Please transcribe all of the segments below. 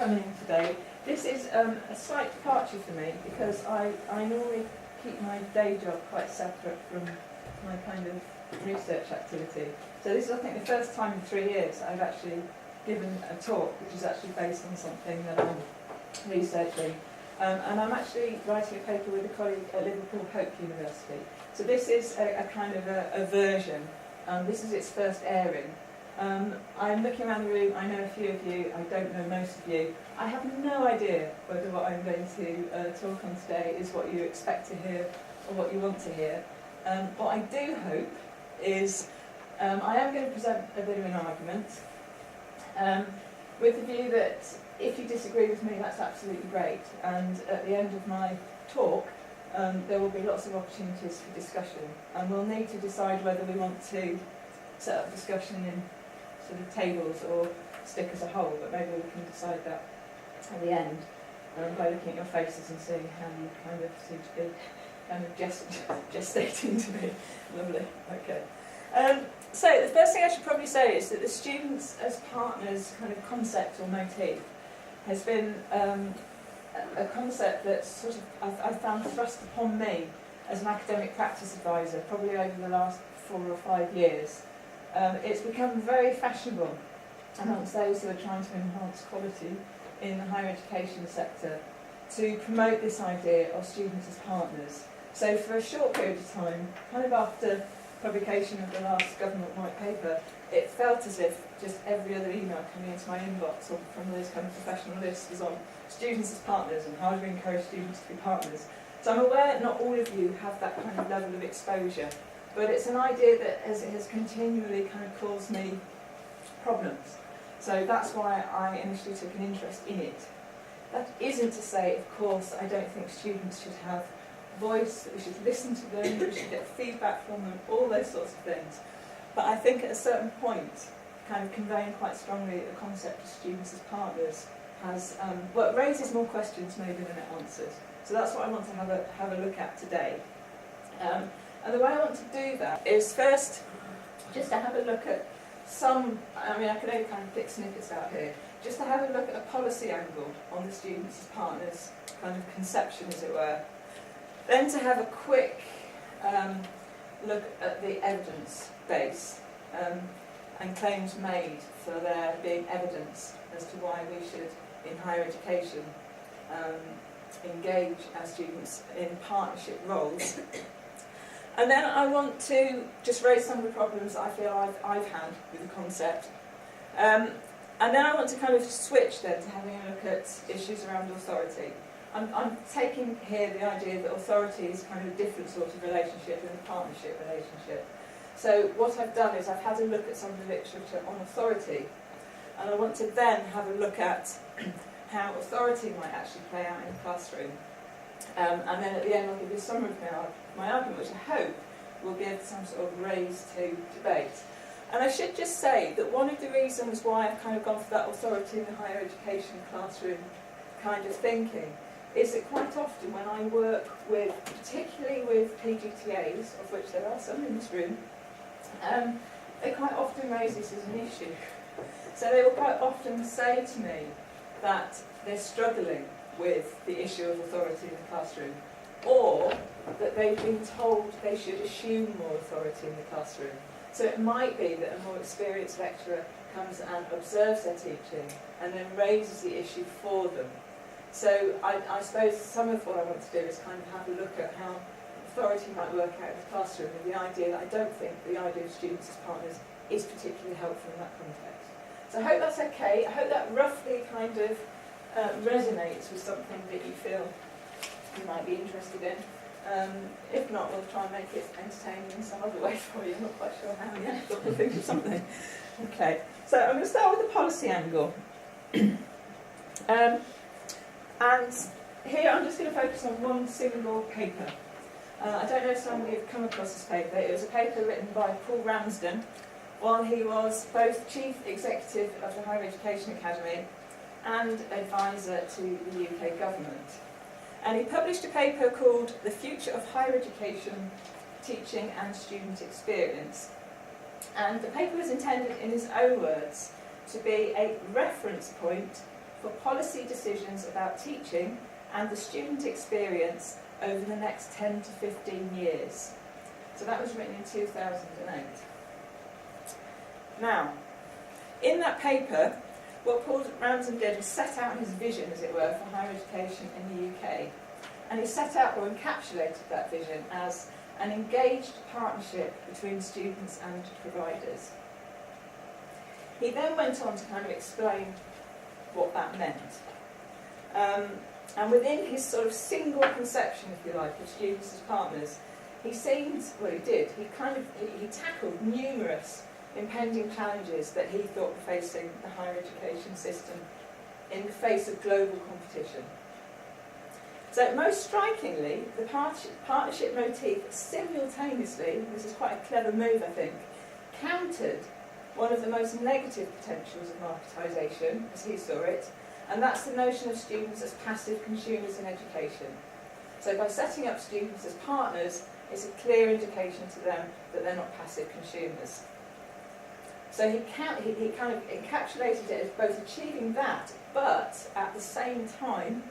coming in today. This is a slight departure for me because I normally keep my day job quite separate from my kind of research activity. So this is, I think, the first time in 3 years I've actually given a talk which is actually based on something that I'm researching. And I'm actually writing a paper with a colleague at Liverpool Hope University. So this is a kind of a version. This is its first airing. I'm looking around the room, I know a few of you, I don't know most of you. I have no idea whether what I'm going to talk on today is what you expect to hear or what you want to hear. What I do hope is I am going to present a bit of an argument with the view that if you disagree with me, that's absolutely great. And at the end of my talk, there will be lots of opportunities for discussion. And we'll need to decide whether we want to set up discussion in sort of tables or stick as a whole, but maybe we can decide that at the end by looking at your faces and seeing how you kind of seem to be kind of gestating to me. Lovely, okay. So the first thing I should probably say is that the students as partners kind of concept or motif has been a concept that sort of I've found thrust upon me as an academic practice advisor probably over the last 4 or 5 years. It's become very fashionable amongst those who are trying to enhance quality in the higher education sector to promote this idea of students as partners. So for a short period of time, kind of after publication of the last government white paper, it felt as if just every other email coming into my inbox or from those kind of professional lists was on students as partners and how do we encourage students to be partners. So I'm aware not all of you have that kind of level of exposure, but it's an idea that has continually kind of caused me problems. So that's why I initially took an interest in it. That isn't to say, of course, I don't think students should have voice, that we should listen to them, that we should get feedback from them, all those sorts of things. But I think at a certain point, kind of conveying quite strongly the concept of students as partners has, well, it raises more questions maybe than it answers. So that's what I want to have a look at today. And the way I want to do that is first just to have a look at some, I mean I can only kind of pick snippets out here, just to have a look at a policy angle on the students as partners kind of conception as it were. Then to have a quick look at the evidence base and claims made for there being evidence as to why we should in higher education engage our students in partnership roles. And then I want to just raise some of the problems that I feel I've had with the concept. And then I want to kind of switch then to having a look at issues around authority. I'm taking here the idea that authority is kind of a different sort of relationship than a partnership relationship. So what I've done is I've had a look at some of the literature on authority, and I want to then have a look at how authority might actually play out in the classroom. And then at the end I'll give you a summary of my argument, which I hope will give some sort of raise to debate. And I should just say that one of the reasons why I've kind of gone for that authority in the higher education classroom kind of thinking is that quite often when I work with, particularly with PGTAs, of which there are some in this room, they quite often raise this as an issue. So they will quite often say to me that they're struggling with the issue of authority in the classroom, or that they've been told they should assume more authority in the classroom. So it might be that a more experienced lecturer comes and observes their teaching and then raises the issue for them. So I suppose some of what I want to do is kind of have a look at how authority might work out in the classroom, with the idea that I don't think the idea of students as partners is particularly helpful in that context. So I hope that's okay. I hope that roughly kind of resonates with something that you feel you might be interested in. If not, we'll try and make it entertaining in some other way for you. I'm not quite sure how yet, but we'll think of something. Okay, so I'm going to start with the policy angle. And here I'm just going to focus on one single paper. I don't know if some of you have come across this paper. It was a paper written by Paul Ramsden while he was both Chief Executive of the Higher Education Academy and advisor to the UK government. And he published a paper called The Future of Higher Education, Teaching and Student Experience. And the paper was intended, in his own words, to be a reference point for policy decisions about teaching and the student experience over the next 10 to 15 years. So that was written in 2008. Now, in that paper, what Paul Ramsden did was set out his vision, as it were, for higher education in the UK. And he set out or encapsulated that vision as an engaged partnership between students and providers. He then went on to kind of explain what that meant. And within his sort of single conception, if you like, of students as partners, he tackled numerous impending challenges that he thought were facing the higher education system in the face of global competition. So most strikingly, the partnership motif simultaneously, this is quite a clever move I think, countered one of the most negative potentials of marketisation, as he saw it, and that's the notion of students as passive consumers in education. So by setting up students as partners, it's a clear indication to them that they're not passive consumers. So he kind of encapsulated it as both achieving that, but at the same time,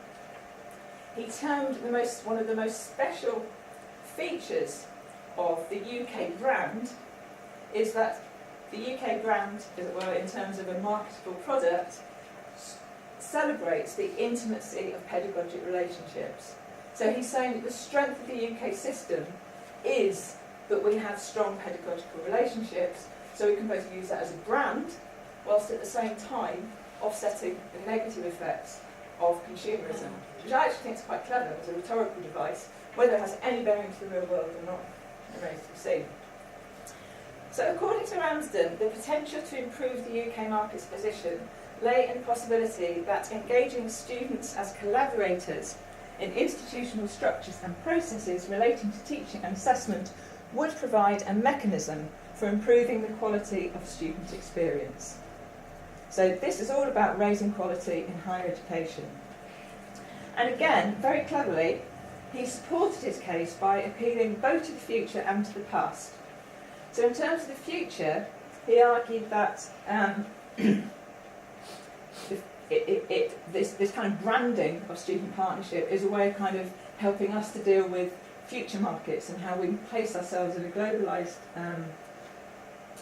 he termed one of the most special features of the UK brand is that the UK brand, as it were, in terms of a marketable product, celebrates the intimacy of pedagogic relationships. So he's saying that the strength of the UK system is that we have strong pedagogical relationships, so we can both use that as a brand, whilst at the same time offsetting the negative effects of consumerism, which I actually think is quite clever as a rhetorical device. Whether it has any bearing to the real world or not remains to be seen. So according to Ramsden, the potential to improve the UK market's position lay in the possibility that engaging students as collaborators in institutional structures and processes relating to teaching and assessment would provide a mechanism for improving the quality of student experience. So this is all about raising quality in higher education. And again, very cleverly, he supported his case by appealing both to the future and to the past. So in terms of the future, he argued that this kind of branding of student partnership is a way of kind of helping us to deal with future markets and how we place ourselves in a globalised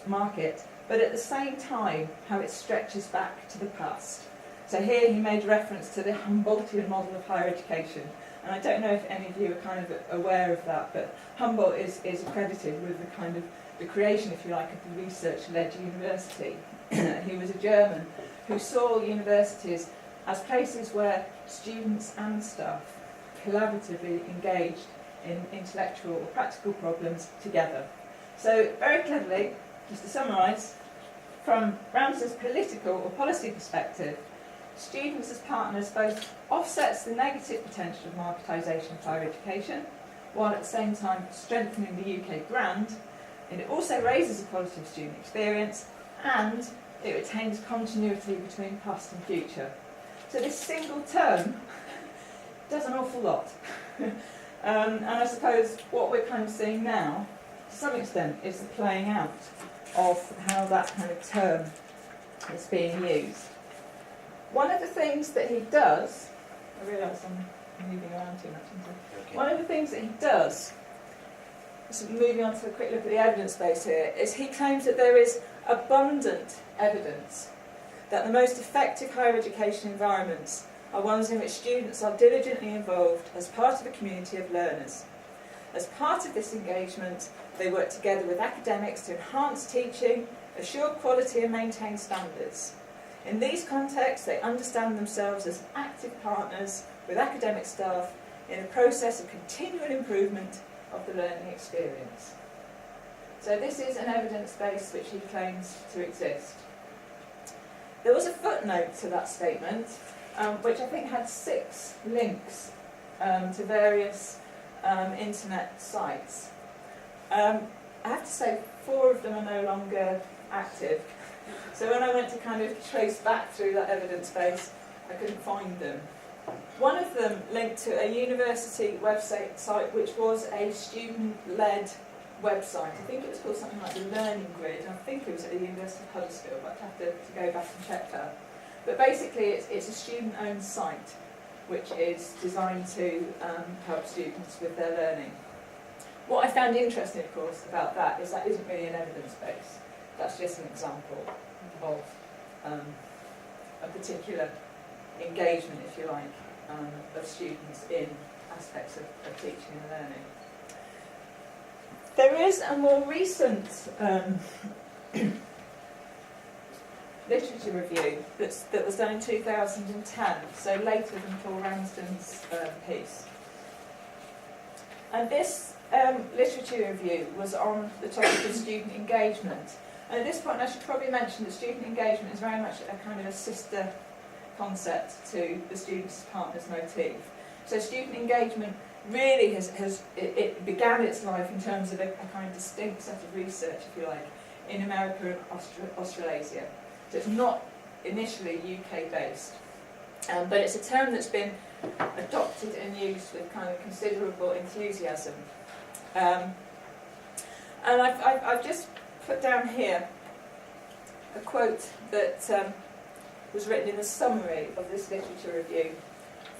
market, but at the same time how it stretches back to the past. So here he made reference to the Humboldtian model of higher education, and I don't know if any of you are kind of aware of that, but Humboldt is accredited with the kind of the creation, if you like, of the research-led university. He was a German who saw universities as places where students and staff collaboratively engaged in intellectual or practical problems together. So very cleverly, just to summarise, from Ramsden's political or policy perspective, students as partners both offsets the negative potential of marketisation of higher education, while at the same time strengthening the UK brand, and it also raises the quality of student experience, and it retains continuity between past and future. So this single term does an awful lot. And I suppose what we're kind of seeing now, to some extent, is the playing out of how that kind of term is being used. One of the things that he does, I realise I'm moving around too much, okay. One of the things that he does, so moving on to a quick look at the evidence base here, is he claims that there is abundant evidence that the most effective higher education environments are ones in which students are diligently involved as part of a community of learners. As part of this engagement, they work together with academics to enhance teaching, assure quality and maintain standards. In these contexts, they understand themselves as active partners with academic staff in a process of continual improvement of the learning experience. So this is an evidence base which he claims to exist. There was a footnote to that statement, which I think had 6 links to various internet sites. I have to say 4 of them are no longer active. So when I went to kind of trace back through that evidence base, I couldn't find them. One of them linked to a university website site which was a student-led website. I think it was called something like the Learning Grid. I think it was at the University of Huddersfield, but I'd have to go back and check that. But basically it's a student-owned site which is designed to help students with their learning. What I found interesting, of course, about that is that isn't really an evidence base. That's just an example of a particular engagement, if you like, of students in aspects of teaching and learning. There is a more recent literature review that was done in 2010, so later than Paul Ramsden's piece. And this literature review was on the topic of student engagement. And at this point I should probably mention that student engagement is very much a kind of a sister concept to the students' partners motif. So student engagement really it began its life in terms of a kind of distinct set of research, if you like, in America and Australasia. So it's not initially UK based, but it's a term that's been adopted and used with kind of considerable enthusiasm. And I've just put down here a quote that was written in the summary of this literature review,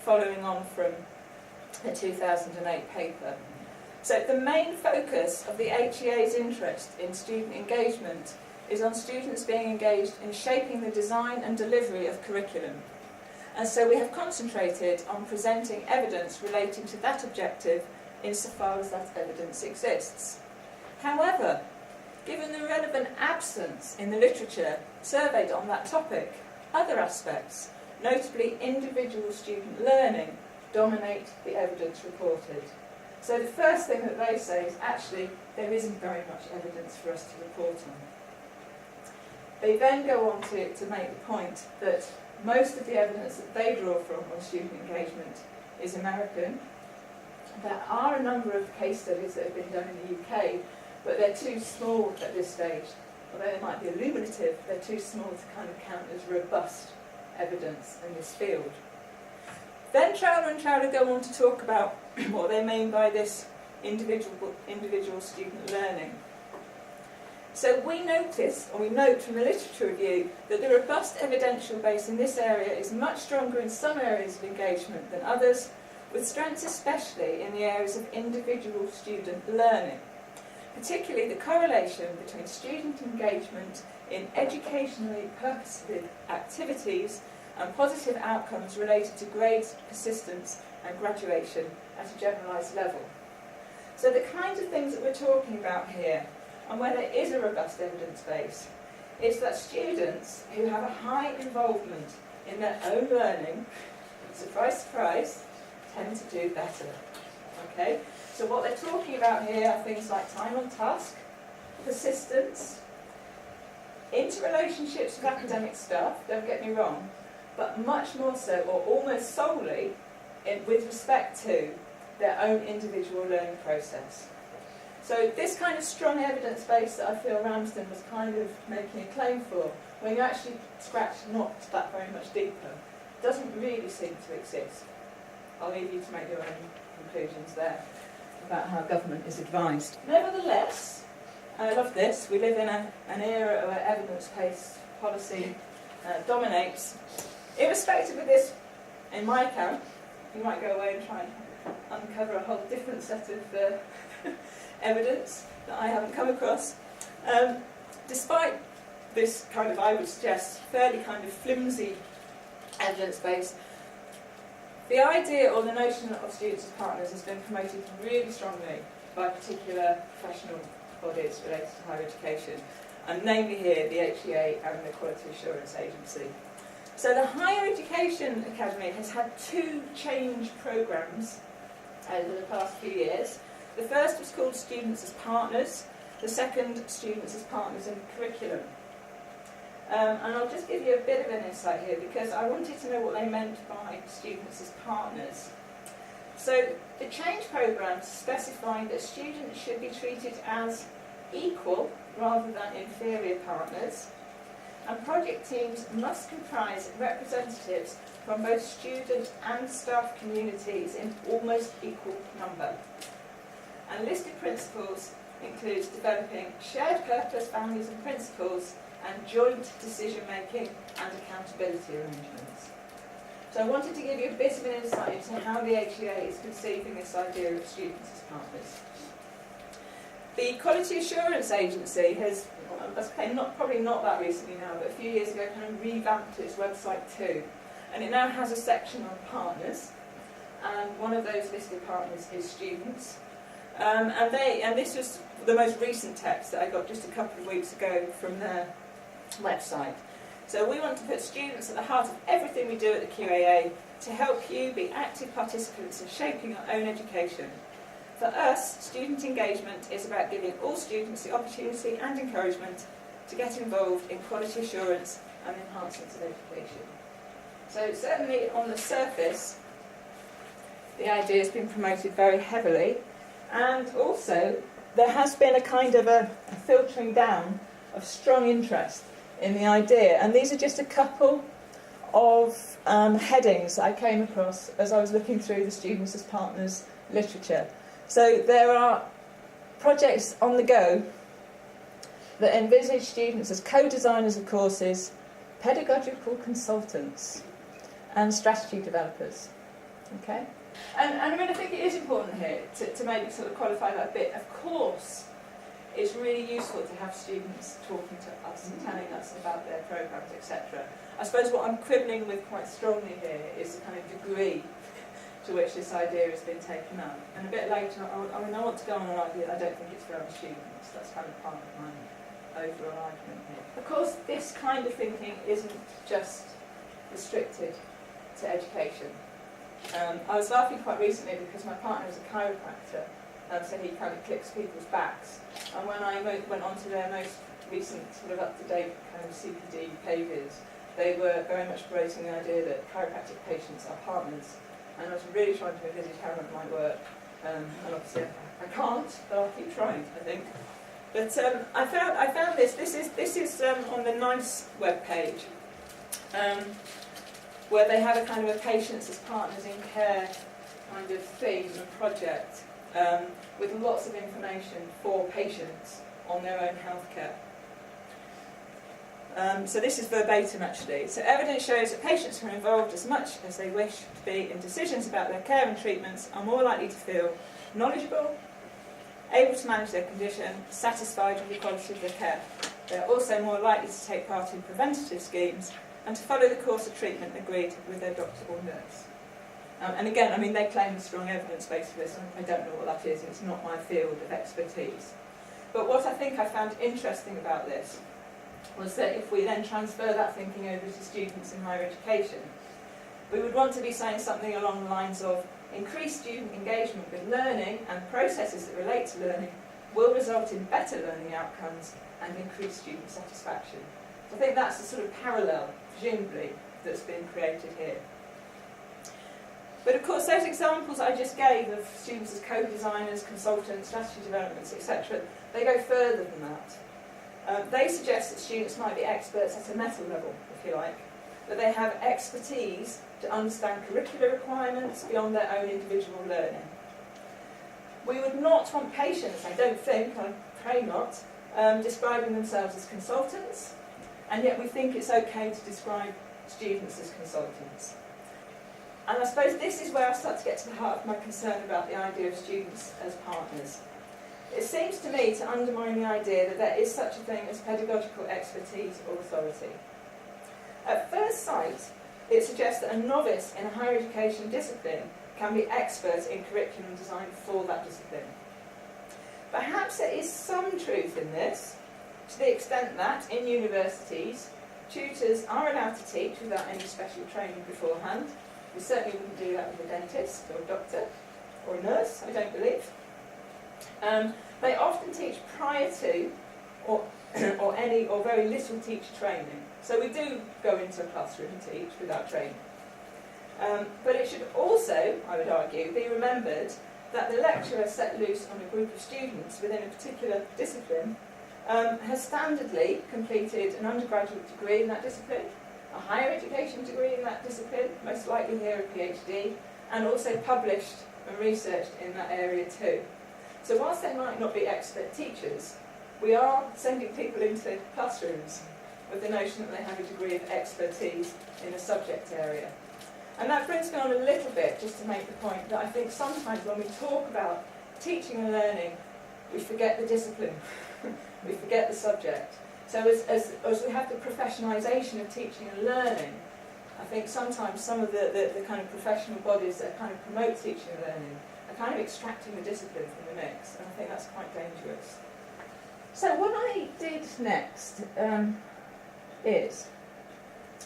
following on from the 2008 paper. So the main focus of the HEA's interest in student engagement is on students being engaged in shaping the design and delivery of curriculum. And so we have concentrated on presenting evidence relating to that objective insofar as that evidence exists. However, given the relevant absence in the literature surveyed on that topic, other aspects, notably individual student learning, dominate the evidence reported. So the first thing that they say is actually there isn't very much evidence for us to report on. They then go on to make the point that most of the evidence that they draw from on student engagement is American. There are a number of case studies that have been done in the UK, but they're too small at this stage. Although they might be illuminative, they're too small to kind of count as robust evidence in this field. Then Trowler and Trowler go on to talk about what they mean by this individual student learning. So we note from the literature review that the robust evidential base in this area is much stronger in some areas of engagement than others, with strengths especially in the areas of individual student learning, particularly the correlation between student engagement in educationally purposive activities and positive outcomes related to grades, persistence and graduation at a generalised level. So the kinds of things that we're talking about here, and where there is a robust evidence base, is that students who have a high involvement in their own learning, surprise, surprise, tend to do better. Okay? So what they're talking about here are things like time on task, persistence, interrelationships with academic staff, don't get me wrong, but much more so, or almost solely, with respect to their own individual learning process. So this kind of strong evidence base that I feel Ramsden was kind of making a claim for, when you actually scratch not that very much deeper, doesn't really seem to exist. I'll leave you to make your own conclusions there about how government is advised. Nevertheless, and I love this, we live in an era where evidence-based policy dominates. Irrespective of this, in my account, you might go away and try and uncover a whole different set of evidence that I haven't come across. Despite this kind of, I would suggest, fairly kind of flimsy evidence base, the idea or the notion of students as partners has been promoted really strongly by particular professional bodies related to higher education, and namely here the HEA and the Quality Assurance Agency. So the Higher Education Academy has had two change programmes over the past few years. The first was called Students as Partners, the second Students as Partners in Curriculum. And I'll just give you a bit of an insight here because I wanted to know what they meant by students as partners. So the change programmes specifying that students should be treated as equal rather than inferior partners, and project teams must comprise representatives from both student and staff communities in almost equal number. And listed principles include includes developing shared purpose, values and principles, and joint decision-making and accountability arrangements. So I wanted to give you a bit of an insight into how the HEA is conceiving this idea of students as partners. The Quality Assurance Agency has, probably not that recently now, but a few years ago kind of revamped its website too. And it now has a section on partners, and one of those listed partners is students. And this was the most recent text that I got just a couple of weeks ago from their website. So we want to put students at the heart of everything we do at the QAA to help you be active participants in shaping your own education. For us, student engagement is about giving all students the opportunity and encouragement to get involved in quality assurance and enhancements of education. So certainly on the surface, the idea has been promoted very heavily, and also there has been a kind of a filtering down of strong interest in the idea. And these are just a couple of headings that I came across as I was looking through the Students as Partners literature. So there are projects on the go that envisage students as co-designers of courses, pedagogical consultants, and strategy developers. Okay? And I mean, I think it is important here to maybe sort of qualify that a bit. Of course, it's really useful to have students talking to us and telling us about their programmes, etc. I suppose what I'm quibbling with quite strongly here is the kind of degree to which this idea has been taken up. And a bit later, I want to go on and argue that I don't think it's fair on students. That's kind of part of my overall argument here. Of course, this kind of thinking isn't just restricted to education. I was laughing quite recently because my partner is a chiropractor, so he kind of clicks people's backs. And when I went on to their most recent sort of up-to-date kind of CPD behaviours, they were very much promoting the idea that chiropractic patients are partners. And I was really trying to envisage how that might work. And obviously I can't, but I'll keep trying, I think. But I found this. This is on the NICE webpage, where they have a kind of a patients as partners in care kind of theme and project, with lots of information for patients on their own healthcare. So this is verbatim actually. So evidence shows that patients who are involved as much as they wish to be in decisions about their care and treatments are more likely to feel knowledgeable, able to manage their condition, satisfied with the quality of their care. They are also more likely to take part in preventative schemes and to follow the course of treatment agreed with their doctor or nurse. And again, I mean, they claim a strong evidence base for this, and I don't know what that is, and it's not my field of expertise. But what I think I found interesting about this was that if we then transfer that thinking over to students in higher education, we would want to be saying something along the lines of increased student engagement with learning and processes that relate to learning will result in better learning outcomes and increased student satisfaction. So I think that's the sort of parallel, presumably, that's been created here. But of course, those examples I just gave of students as co-designers, consultants, strategy developments, etc., they go further than that. They suggest that students might be experts at a meta level, if you like, that they have expertise to understand curricular requirements beyond their own individual learning. We would not want patients, I don't think, I pray not, describing themselves as consultants, and yet we think it's okay to describe students as consultants. And I suppose this is where I start to get to the heart of my concern about the idea of students as partners. It seems to me to undermine the idea that there is such a thing as pedagogical expertise or authority. At first sight, it suggests that a novice in a higher education discipline can be expert in curriculum design for that discipline. Perhaps there is some truth in this, to the extent that, in universities, tutors are allowed to teach without any special training beforehand. We certainly wouldn't do that with a dentist or a doctor or a nurse, I don't believe. They often teach prior to or any or very little teacher training. So we do go into a classroom and teach without training. But it should also, I would argue, be remembered that the lecturer set loose on a group of students within a particular discipline has standardly completed an undergraduate degree in that discipline, a higher education degree in that discipline, most likely here a PhD, and also published and researched in that area too. So whilst they might not be expert teachers, we are sending people into classrooms with the notion that they have a degree of expertise in a subject area. And that brings me on a little bit just to make the point that I think sometimes when we talk about teaching and learning, we forget the discipline, we forget the subject. So as we have the professionalisation of teaching and learning, I think sometimes some of the kind of professional bodies that kind of promote teaching and learning are kind of extracting the discipline from the mix, and I think that's quite dangerous. So what I did next is,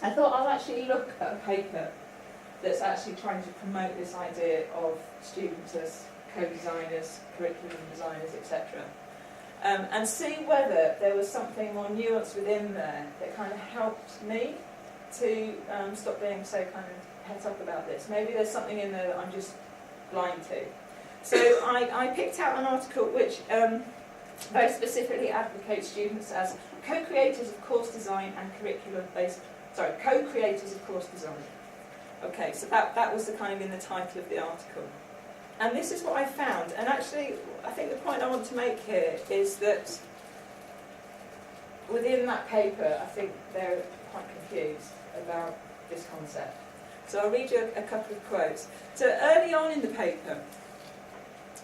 I thought I'll actually look at a paper that's actually trying to promote this idea of students as co-designers, curriculum designers, etc. And see whether there was something more nuanced within there that kind of helped me to stop being so kind of het up about this. Maybe there's something in there that I'm just blind to. So I picked out an article which very specifically advocates students as co-creators of course design and curriculum-based, co-creators of course design. Okay, so that was the kind of in the title of the article. And this is what I found, and actually I think the point I want to make here is that within that paper I think they're quite confused about this concept. So I'll read you a couple of quotes. So early on in the paper,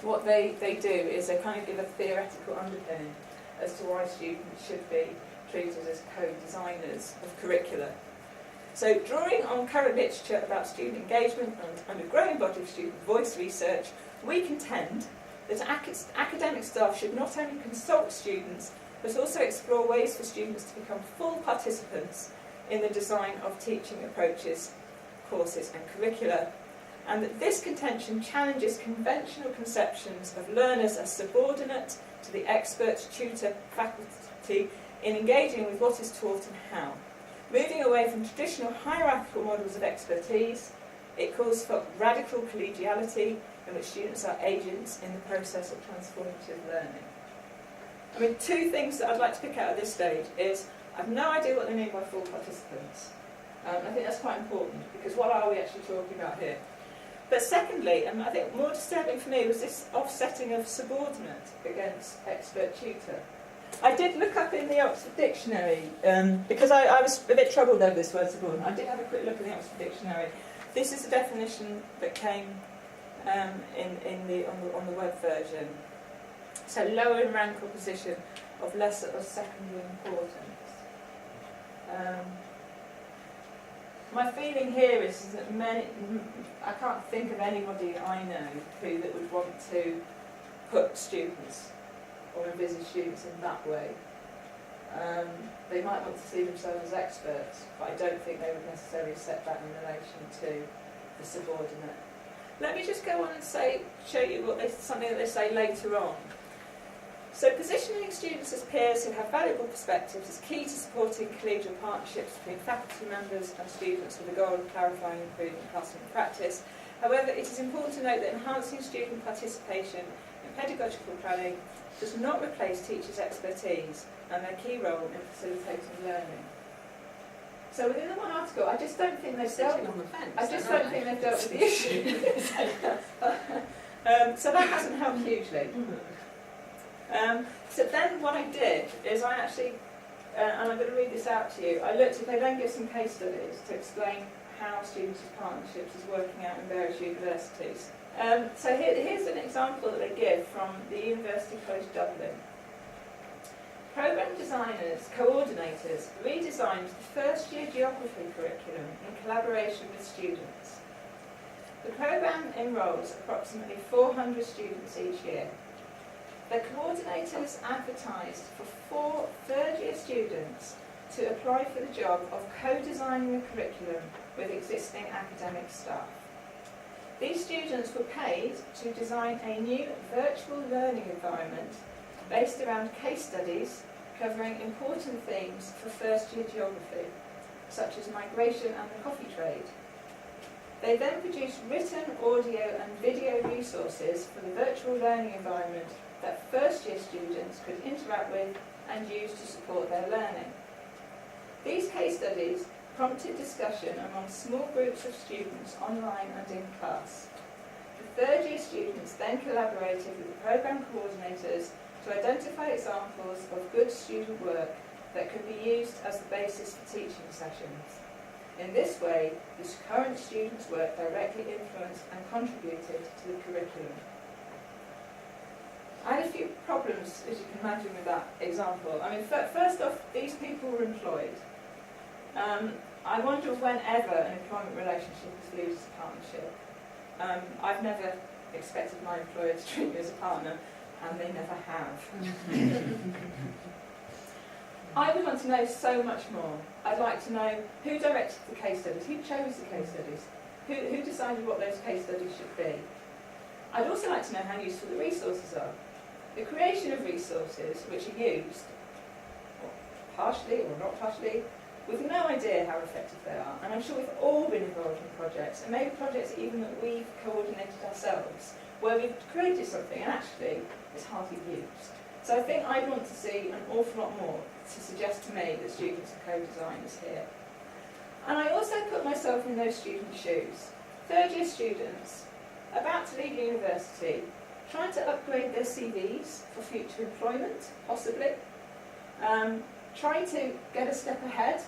what they do is they kind of give a theoretical underpinning as to why students should be treated as co-designers of curricula. So drawing on current literature about student engagement and a growing body of student voice research, we contend that academic staff should not only consult students, but also explore ways for students to become full participants in the design of teaching approaches, courses and curricula, and that this contention challenges conventional conceptions of learners as subordinate to the expert tutor faculty in engaging with what is taught and how. Moving away from traditional hierarchical models of expertise, it calls for radical collegiality in which students are agents in the process of transformative learning. I mean, two things that I'd like to pick out at this stage is, I have no idea what they mean by full participants. I think that's quite important, because what are we actually talking about here? But secondly, and I think more disturbing for me, was this offsetting of subordinate against expert tutor. I did look up in the Oxford Dictionary, because I was a bit troubled over this word subordinate. I did have a quick look in the Oxford Dictionary. This is a definition that came on the web version. So lower in rank or position, of lesser or secondary importance. My feeling here is that I can't think of anybody I know that would want to put students or envisage students in that way. They might want to see themselves as experts, but I don't think they would necessarily set that in relation to the subordinate. Let me just go on and show you something that they say later on. So positioning students as peers who have valuable perspectives is key to supporting collegial partnerships between faculty members and students with the goal of clarifying and improving classroom practice. However, it is important to note that enhancing student participation in pedagogical planning does not replace teachers' expertise and their key role in facilitating learning. So within the one article, I just don't think they've dealt with the issue. So that hasn't helped hugely. So then what I did is I actually, and I'm going to read this out to you, they then give some case studies to explain how students' partnerships is working out in various universities. So here's an example that they give from the University College Dublin. Programme designers, coordinators, redesigned the first year geography curriculum in collaboration with students. The programme enrolls approximately 400 students each year. The coordinators advertised for 4 third-year students to apply for the job of co-designing the curriculum with existing academic staff. These students were paid to design a new virtual learning environment based around case studies covering important themes for first-year geography, such as migration and the coffee trade. They then produced written, audio and video resources for the virtual learning environment that first-year students could interact with and use to support their learning. These case studies prompted discussion among small groups of students online and in class. The third year students then collaborated with the programme coordinators to identify examples of good student work that could be used as the basis for teaching sessions. In this way, the current students' work directly influenced and contributed to the curriculum. I had a few problems, as you can imagine, with that example. I mean, first off, these people were employed. I wonder if whenever an employment relationship is viewed as a partnership. I've never expected my employer to treat me as a partner, and they never have. I would want to know so much more. I'd like to know who directed the case studies, who chose the case studies, who decided what those case studies should be. I'd also like to know how useful the resources are. The creation of resources which are used, partially or not partially, with no idea how effective they are. And I'm sure we've all been involved in projects, and maybe projects even that we've coordinated ourselves, where we've created something and actually it's hardly used. So I think I'd want to see an awful lot more to suggest to me that students are co-designers here. And I also put myself in those students' shoes. Third year students, about to leave university, trying to upgrade their CVs for future employment, possibly, trying to get a step ahead.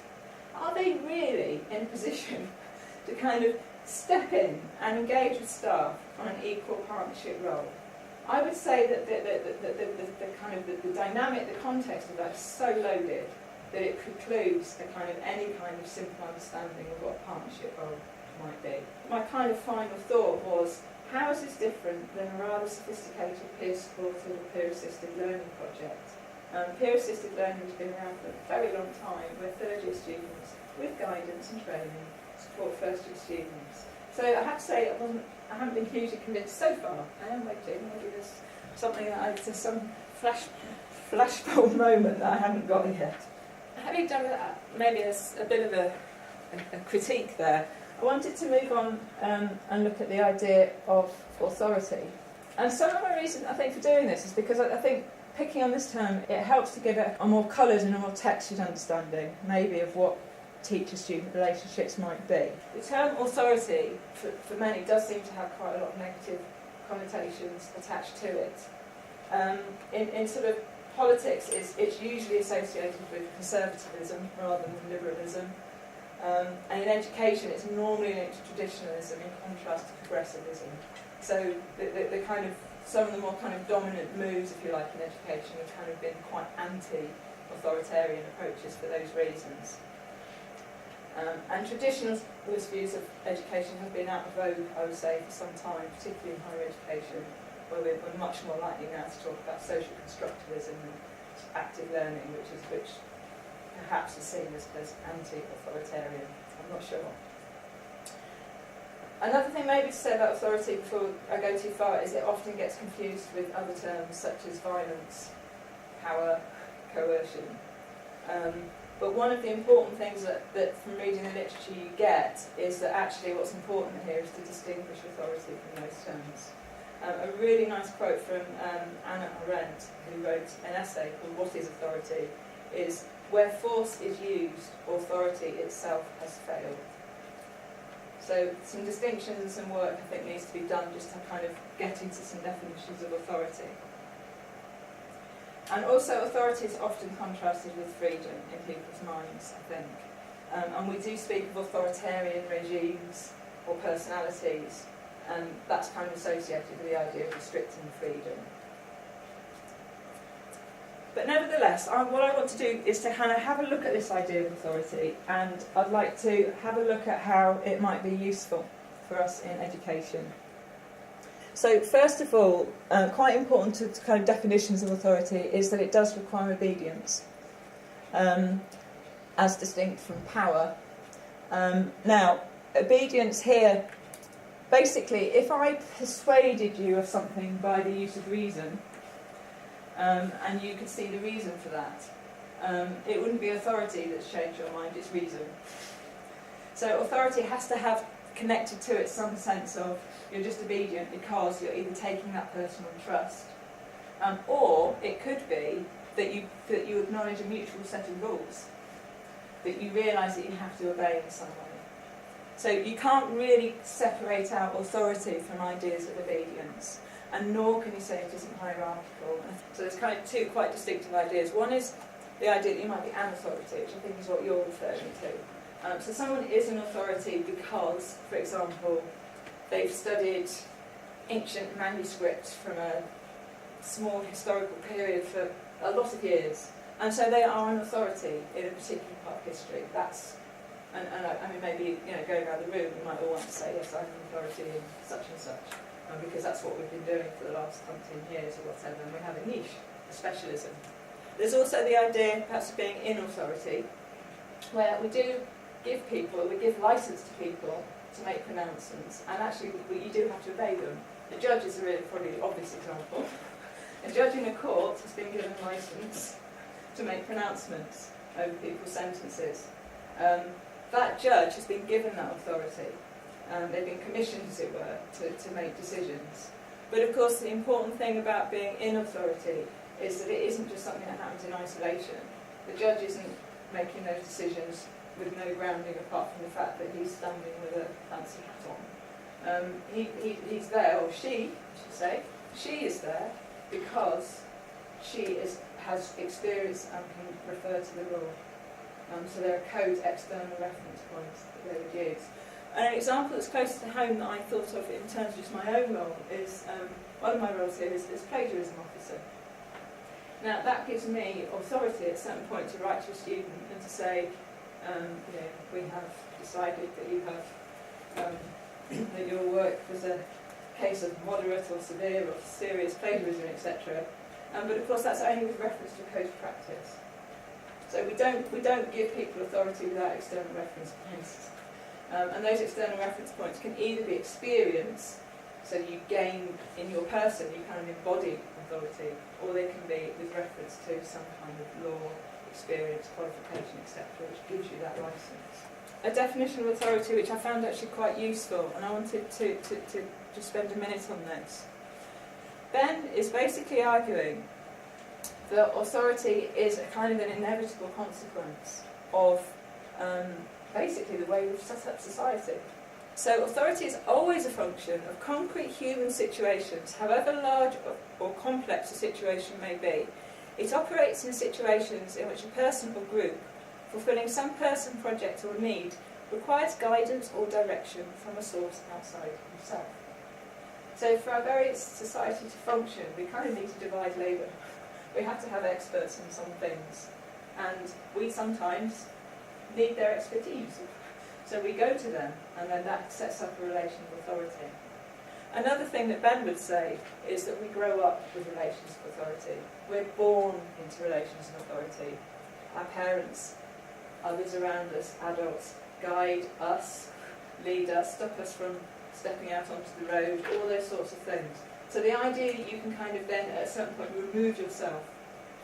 Are they really in a position to kind of step in and engage with staff on an equal partnership role? I would say that the dynamic, the context of that is so loaded that it precludes any kind of simple understanding of what a partnership role might be. My kind of final thought was, how is this different than a rather sophisticated peer-supported or peer-assisted learning project? Peer-assisted learning has been around for a very long time, where third-year students, with guidance and training, support first-year students. So I have to say, I haven't been hugely convinced so far. I am waiting. Maybe there's something that there's some flashbulb moment that I haven't got yet. Having done that, maybe a bit of a critique there, I wanted to move on and look at the idea of authority. And some of my reason, I think, for doing this is because I think picking on this term, it helps to give it a more coloured and a more textured understanding, maybe, of what teacher-student relationships might be. The term authority, for many, does seem to have quite a lot of negative connotations attached to it. In sort of politics, it's usually associated with conservatism rather than liberalism. And in education, it's normally linked to traditionalism in contrast to progressivism. So the kind of some of the more kind of dominant moves, if you like, in education have kind of been quite anti-authoritarian approaches for those reasons. And traditionalist views of education have been out of vogue, I would say, for some time, particularly in higher education, where we're much more likely now to talk about social constructivism and active learning, which perhaps is seen as anti-authoritarian. I'm not sure. Another thing maybe to say about authority before I go too far is it often gets confused with other terms such as violence, power, coercion. But one of the important things that from reading the literature you get is that actually what's important here is to distinguish authority from those terms. A really nice quote from Anna Arendt, who wrote an essay called What is Authority, is, where force is used, authority itself has failed. So some distinctions and some work I think needs to be done just to kind of get into some definitions of authority. And also authority is often contrasted with freedom in people's minds, I think. And we do speak of authoritarian regimes or personalities, and that's kind of associated with the idea of restricting freedom. But nevertheless, what I want to do is to kind of have a look at this idea of authority, and I'd like to have a look at how it might be useful for us in education. So first of all, quite important to kind of definitions of authority is that it does require obedience, as distinct from power. Now, obedience here, basically, if I persuaded you of something by the use of reason, and you could see the reason for that, it wouldn't be authority that's changed your mind, it's reason. So authority has to have connected to it some sense of you're just obedient because you're either taking that person on trust, or it could be that you acknowledge a mutual set of rules, that you realise that you have to obey in some way. So you can't really separate out authority from ideas of obedience, and nor can you say it isn't hierarchical. So there's kind of two quite distinctive ideas. One is the idea that you might be an authority, which I think is what you're referring to. So someone is an authority because, for example, they've studied ancient manuscripts from a small historical period for a lot of years, and so they are an authority in a particular part of history. That's, and I mean, maybe, you know, going around the room, we might all want to say, yes, I'm an authority in such and such, because that's what we've been doing for the last 10 years or whatever, and we have a niche, a specialism. There's also the idea, perhaps, of being in authority, where we do give people, we give license to people to make pronouncements, and actually you do have to obey them. The judge is really probably the obvious example. A judge in a court has been given license to make pronouncements over people's sentences. That judge has been given that authority. They've been commissioned, as it were, to make decisions. But of course, the important thing about being in authority is that it isn't just something that happens in isolation. The judge isn't making those decisions with no grounding apart from the fact that he's standing with a fancy hat on. He's there, or she, I should say, she is there because she has experience and can refer to the law. So there are code external reference points that they would use. And an example that's close to home that I thought of in terms of just my own role is, one of my roles here is plagiarism officer. Now that gives me authority at a certain point to write to a student and to say, you know, we have decided that you have, that your work was a case of moderate or severe or serious plagiarism, etc. But of course that's only with reference to code of practice. So we don't give people authority without external reference points. And those external reference points can either be experience, so you gain in your person, you kind of embody authority, or they can be with reference to some kind of law, experience, qualification, etc., which gives you that license. A definition of authority which I found actually quite useful, and I wanted to just spend a minute on this. Ben is basically arguing that authority is a kind of an inevitable consequence of basically the way we've set up society. So authority is always a function of concrete human situations, however large or complex a situation may be. It operates in situations in which a person or group, fulfilling some person, project or need, requires guidance or direction from a source outside himself. So for our very society to function, we kind of need to divide labour. We have to have experts in some things, and we sometimes need their expertise. So we go to them, and then that sets up a relation of authority. Another thing that Ben would say is that we grow up with relations of authority. We're born into relations of authority. Our parents, others around us, adults, guide us, lead us, stop us from stepping out onto the road, all those sorts of things. So the idea that you can kind of then, at a certain point, remove yourself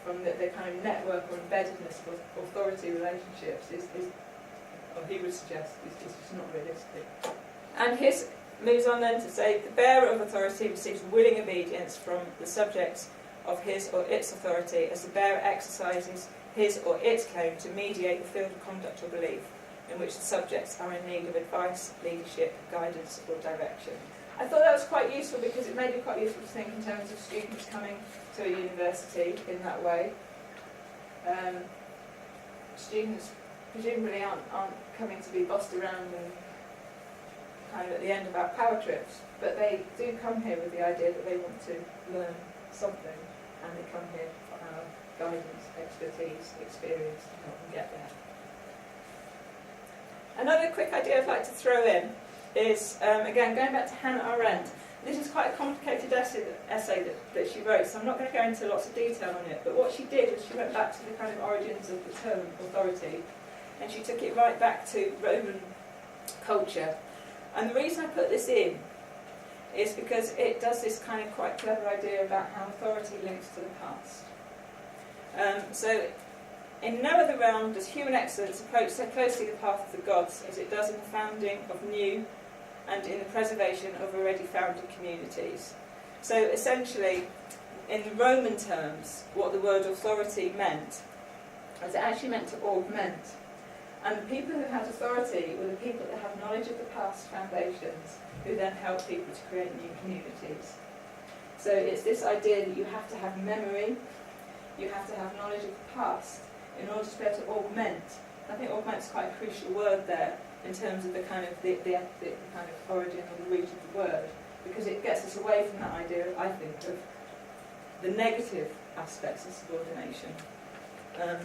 from the kind of network or embeddedness of authority relationships is or he would suggest, is just not realistic. And his moves on then to say, the bearer of authority receives willing obedience from the subjects of his or its authority as the bearer exercises his or its claim to mediate the field of conduct or belief in which the subjects are in need of advice, leadership, guidance or direction. I thought that was quite useful because it made it quite useful to think in terms of students coming to a university in that way. Students presumably aren't coming to be bossed around and kind of at the end of our power trips, but they do come here with the idea that they want to learn something, and they come here for our guidance, expertise, experience to help them get there. Another quick idea I'd like to throw in is, again, going back to Hannah Arendt. This is quite a complicated essay that she wrote, so I'm not going to go into lots of detail on it, but what she did was she went back to the kind of origins of the term authority, and she took it right back to Roman culture. And the reason I put this in is because it does this kind of quite clever idea about how authority links to the past. So, in no other realm does human excellence approach so closely the path of the gods as it does in the founding of new and in the preservation of already founded communities. So essentially, in the Roman terms, what the word authority meant is it actually meant to augment. And the people who had authority were the people that have knowledge of the past foundations, who then help people to create new communities. So it's this idea that you have to have memory, you have to have knowledge of the past in order to be able to augment. I think augment is quite a crucial word there in terms of the kind of the kind of origin or the root of the word, because it gets us away from that idea, I think, of the negative aspects of subordination.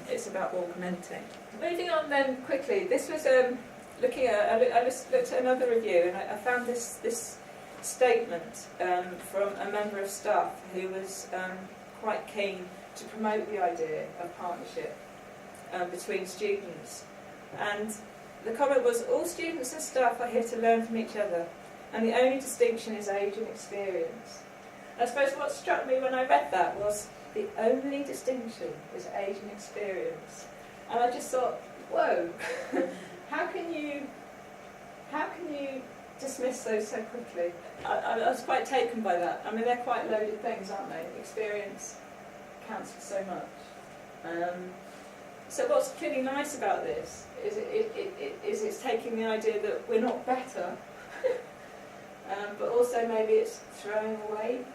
It's about augmenting. Moving on then quickly, this was looking at, I just looked at another review and I found this statement from a member of staff who was quite keen to promote the idea of partnership between students. And the comment was, all students and staff are here to learn from each other, and the only distinction is age and experience. I suppose what struck me when I read that was the only distinction is age and experience. And I just thought, whoa, how can you dismiss those so quickly? I was quite taken by that. I mean, they're quite loaded things, aren't they? Experience counts for so much. So what's clearly nice about this is it's taking the idea that we're not better, but also maybe it's throwing away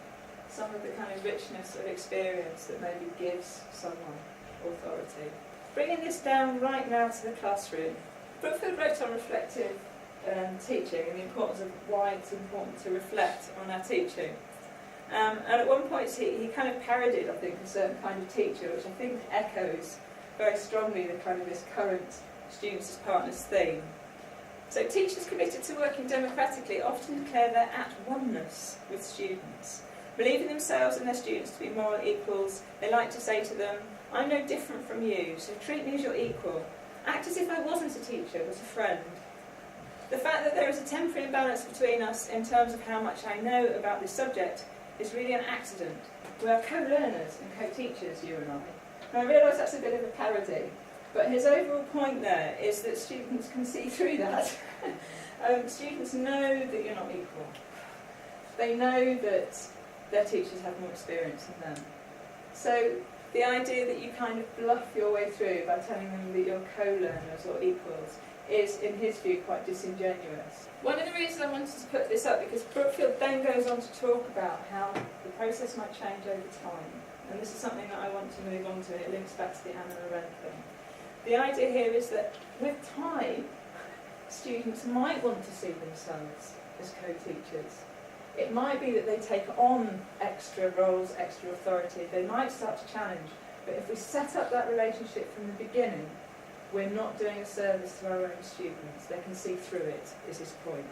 some of the kind of richness of experience that maybe gives someone authority. Bringing this down right now to the classroom, Brookfield wrote on reflective teaching and the importance of why it's important to reflect on our teaching. And at one point he kind of parodied, I think, a certain kind of teacher, which I think echoes very strongly the kind of this current students as partners theme. So teachers committed to working democratically often declare they're at oneness with students. Believing themselves and their students to be moral equals, they like to say to them, I'm no different from you, so treat me as your equal. Act as if I wasn't a teacher, but a friend. The fact that there is a temporary imbalance between us in terms of how much I know about this subject is really an accident. We are co-learners and co-teachers, you and I. And I realise that's a bit of a parody, but his overall point there is that students can see through that. Students know that you're not equal. They know that their teachers have more experience than them. So the idea that you kind of bluff your way through by telling them that you're co-learners or equals is, in his view, quite disingenuous. One of the reasons I wanted to put this up, because Brookfield then goes on to talk about how the process might change over time. And this is something that I want to move on to, and it links back to the Anna Arendt thing. The idea here is that with time, students might want to see themselves as co-teachers. It might be that they take on extra roles, extra authority. They might start to challenge. But if we set up that relationship from the beginning, we're not doing a service to our own students. They can see through it, is his point.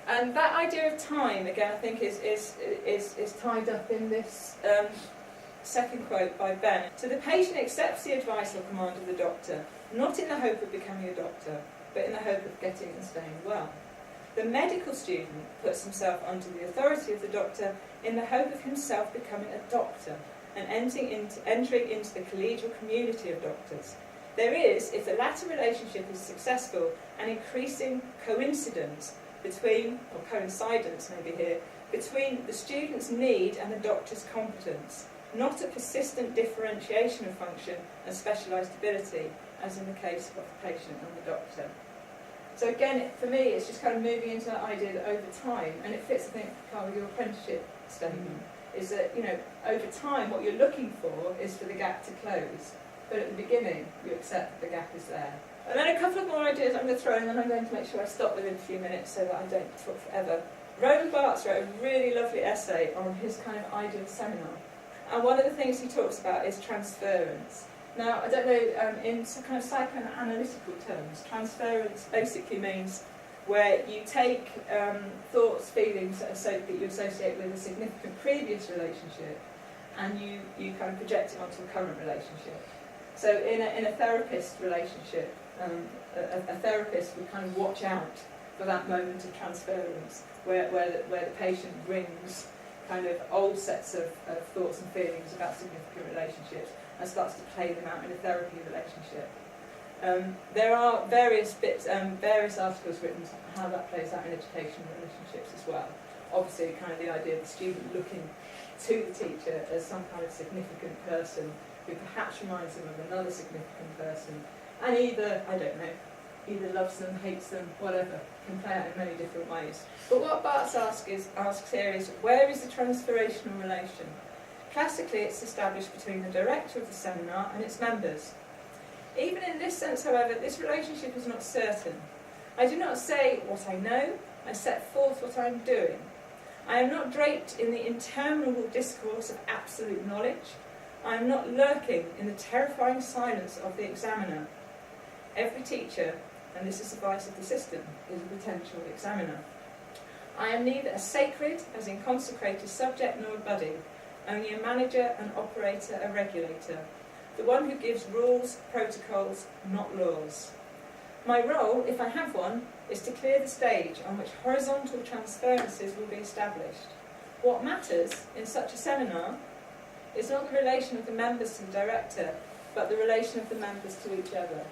And that idea of time, again, I think is tied up in this second quote by Ben. So the patient accepts the advice or command of the doctor, not in the hope of becoming a doctor, but in the hope of getting and staying well. The medical student puts himself under the authority of the doctor in the hope of himself becoming a doctor and entering into the collegial community of doctors. There is, if the latter relationship is successful, an increasing coincidence between, or coincidence maybe here, between the student's need and the doctor's competence, not a persistent differentiation of function and specialised ability, as in the case of the patient and the doctor. So again, for me, it's just kind of moving into that idea that over time, and it fits, I think, Carl, with your apprenticeship statement, is that, you know, over time, what you're looking for is for the gap to close. But at the beginning, you accept that the gap is there. And then a couple of more ideas I'm going to throw in, and then I'm going to make sure I stop within a few minutes so that I don't talk forever. Roland Barthes wrote a really lovely essay on his kind of ideal seminar. And one of the things he talks about is transference. Now, I don't know, in some kind of psychoanalytical terms, transference basically means where you take thoughts, feelings that you associate with a significant previous relationship, and you kind of project it onto a current relationship. So in a therapist relationship, a therapist would kind of watch out for that moment of transference, where the patient brings kind of old sets of thoughts and feelings about significant relationships and starts to play them out in a therapy relationship. There are various articles written on how that plays out in educational relationships as well. Obviously, kind of the idea of the student looking to the teacher as some kind of significant person who perhaps reminds them of another significant person, and either, I don't know, either loves them, hates them, whatever, can play out in many different ways. But what Barthes asks here is, where is the transformational relation? Classically, it's established between the director of the seminar and its members. Even in this sense, however, this relationship is not certain. I do not say what I know, I set forth what I am doing. I am not draped in the interminable discourse of absolute knowledge. I am not lurking in the terrifying silence of the examiner. Every teacher, and this is the vice of the system, is a potential examiner. I am neither a sacred, as in consecrated subject, nor a buddy, only a manager, an operator, a regulator, the one who gives rules, protocols, not laws. My role, if I have one, is to clear the stage on which horizontal transferences will be established. What matters in such a seminar is not the relation of the members to the director, but the relation of the members to each other.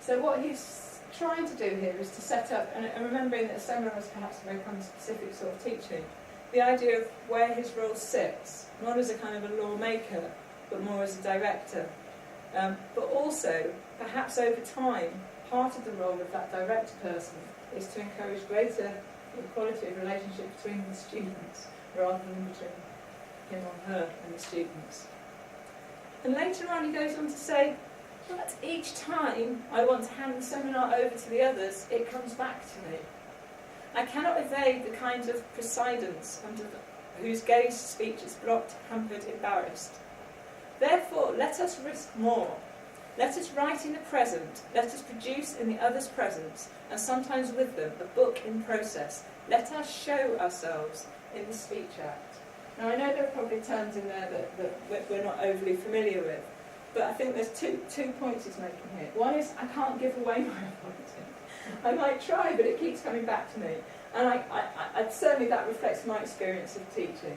So what he's trying to do here is to set up, and remembering that a seminar is perhaps a very kind of specific sort of teaching, the idea of where his role sits, not as a kind of a lawmaker, but more as a director. But also, perhaps over time, part of the role of that director person is to encourage greater equality of relationship between the students, rather than between him or her and the students. And later on he goes on to say, but each time I want to hand the seminar over to the others, it comes back to me. I cannot evade the kinds of presidents under whose gaze speech is blocked, hampered, embarrassed. Therefore, let us risk more. Let us write in the present, let us produce in the other's presence, and sometimes with them, a book in process. Let us show ourselves in the speech act. Now, I know there are probably terms in there that we're not overly familiar with, but I think there's two points he's making here. One is, I can't give away my authority. I might try, but it keeps coming back to me. And I certainly that reflects my experience of teaching.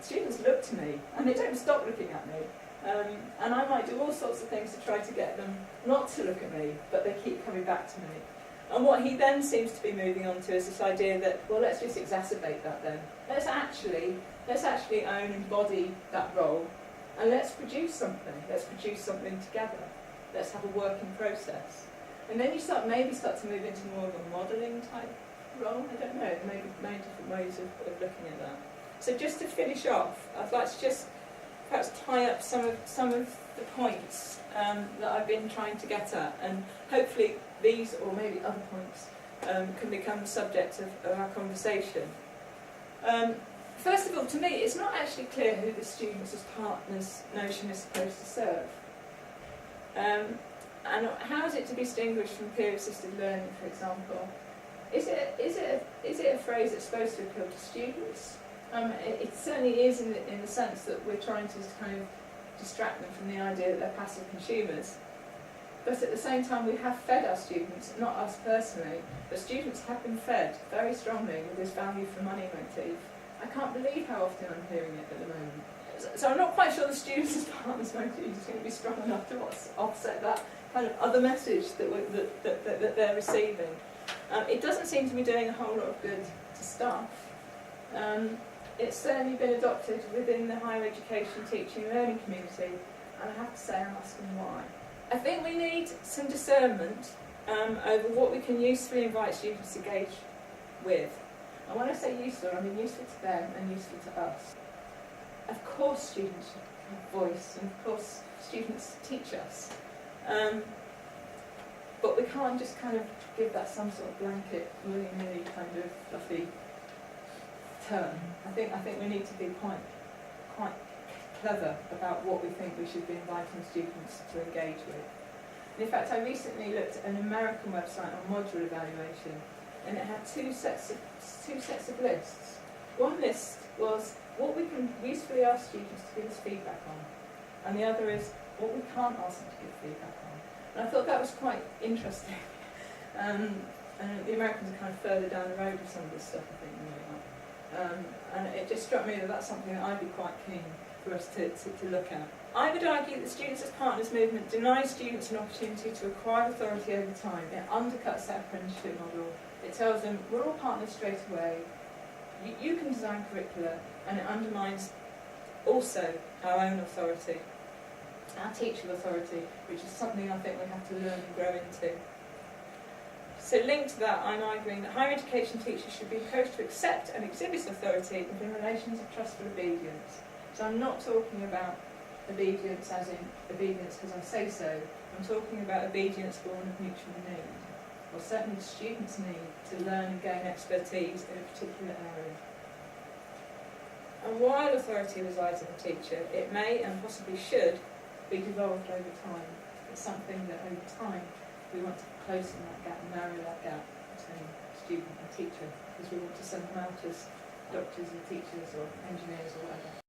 Students look to me, and they don't stop looking at me. And I might do all sorts of things to try to get them not to look at me, but they keep coming back to me. And what he then seems to be moving on to is this idea that, well, let's just exacerbate that then. Let's actually own and embody that role, and let's produce something. Let's produce something together. Let's have a working process. And then you maybe start to move into more of a modelling type role. I don't know, maybe many different ways of looking at that. So just to finish off, I'd like to just perhaps tie up some of the points that I've been trying to get at, and hopefully these, or maybe other points, can become the subject of our conversation. First of all, to me, it's not actually clear who the students as partners notion is supposed to serve. And how is it to be distinguished from peer-assisted learning, for example? Is it a phrase that's supposed to appeal to students? It certainly is in the sense that we're trying to kind of distract them from the idea that they're passive consumers. But at the same time, we have fed our students, not us personally, but students have been fed very strongly with this value for money motif. I can't believe how often I'm hearing it at the moment. So I'm not quite sure the students as partners motif is going to be strong enough to offset that kind of other message that they're receiving. It doesn't seem to be doing a whole lot of good to staff. It's certainly been adopted within the higher education teaching and learning community, and I have to say I'm asking why. I think we need some discernment over what we can usefully invite students to engage with. And when I say useful, I mean useful to them and useful to us. Of course students have voice, and of course students teach us. But we can't just kind of give that some sort of blanket, willy-nilly kind of fluffy term. I think we need to be quite clever about what we think we should be inviting students to engage with. And in fact, I recently looked at an American website on modular evaluation, and it had two sets of lists. One list was what we can usefully ask students to give us feedback on, and the other is what we can't ask them to give feedback on. And I thought that was quite interesting. And the Americans are kind of further down the road with some of this stuff, I think, than we are. And it just struck me that that's something that I'd be quite keen for us to look at. I would argue that Students as Partners movement denies students an opportunity to acquire authority over time. It undercuts that apprenticeship model. It tells them, we're all partners straight away, you can design curricula, and it undermines also our own authority, our teaching authority, which is something I think we have to learn and grow into. So linked to that, I'm arguing that higher education teachers should be encouraged to accept and exhibit authority within relations of trustful obedience. So I'm not talking about obedience as in obedience because I say so. I'm talking about obedience born of mutual need, or certainly the students' need to learn and gain expertise in a particular area. And while authority resides in the teacher, it may and possibly should be devolved over time. It's something that over time we want to close that gap, narrow that gap between student and teacher, because we want to send them out as doctors or teachers or engineers or whatever.